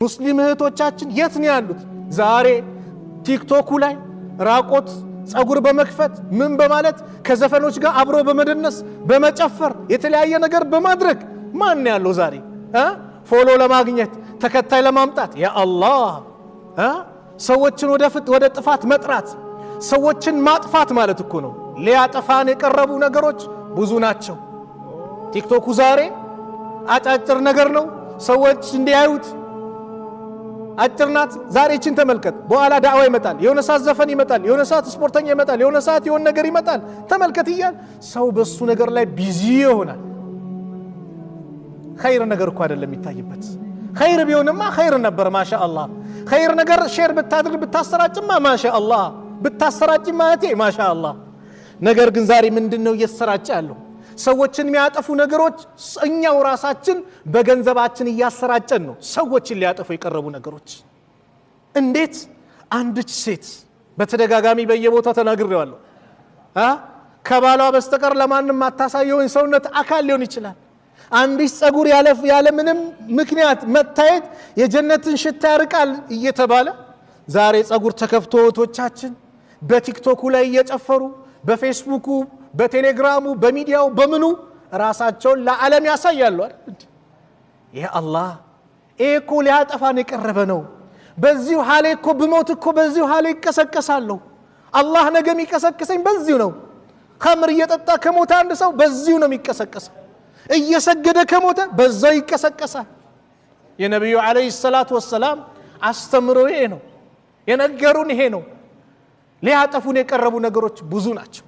ሙስሊም እህቶቻችን የት ነው ያሉት? ዛሬ ቲክቶክ ላይ ራቆት ጸጉር በመክፈት ምን በማለት ከዘፈኖች ጋር አብሮ በመደነስ በመጨፈር የተለያየ ነገር በማድረግ ማን ያለው ዛሬ ፎሎ ለማግኘት ተከታይ ለማምጣት ያ አላህ ሰዎችን ወደ ጥፋት መጥራት ሰዎችን ማጥፋት ማለት እኮ ነው። ሊያጠፋን የቀረቡ ነገሮች ብዙ ናቸው። ቲክቶክ ዛሬ አጫጭር ነገር ነው፣ ሰዎች እንዲያዩት አጭርናት። ዛሬ እቺን ተመልከት፣ በኋላ ዳዕዋ ይመጣል፣ የሆነ ሰዓት ዘፈን ይመጣል፣ የሆነ ሰዓት ስፖርተኛ ይመጣል፣ የሆነ ሰዓት የሆነ ነገር ይመጣል። ተመልከት ይያል ሰው በሱ ነገር ላይ ቢዚ ይሆናል። ኸይር ነገር እኮ አይደለም የሚታይበት። ኸይር ቢሆንማ ኸይር ነበር ማሻአላህ። ኸይር ነገር ሼር ብታድርግ ብታሰራጭማ ማሻአላህ፣ ብታሰራጭ ማለቴ ማሻአላህ። ነገር ግን ዛሬ ምንድነው እየተሰራጨ ያለው? ሰዎችን የሚያጠፉ ነገሮች እኛው ራሳችን በገንዘባችን እያሰራጨን ነው። ሰዎችን ሊያጠፉ የቀረቡ ነገሮች እንዴት አንድች ሴት በተደጋጋሚ በየቦታው ተናግሬዋለሁ ከባሏ በስተቀር ለማንም አታሳየውን ሰውነት አካል ሊሆን ይችላል። አንዲት ጸጉር ያለ ምንም ምክንያት መታየት የጀነትን ሽታ ያርቃል እየተባለ ዛሬ ጸጉር ተከፍቶ እህቶቻችን በቲክቶኩ ላይ እየጨፈሩ በፌስቡኩ በቴሌግራሙ በሚዲያው በምኑ ራሳቸውን ለዓለም ያሳያሉ አይደል? ያ አላህ እኮ ሊያጠፋን የቀረበ ነው። በዚሁ ሐሌ እኮ ብሞት እኮ በዚሁ ሐሌ ይቀሰቀሳለሁ። አላህ ነገም ይቀሰቅሰኝ በዚሁ ነው። ኸምር እየጠጣ ከሞተ አንድ ሰው በዚሁ ነው የሚቀሰቀሰው። እየሰገደ ከሞተ በዛው ይቀሰቀሳል። የነብዩ አለይሂ ሰላቱ ወሰላም አስተምሮ ይሄ ነው፣ የነገሩን ይሄ ነው። ሊያጠፉን የቀረቡ ነገሮች ብዙ ናቸው።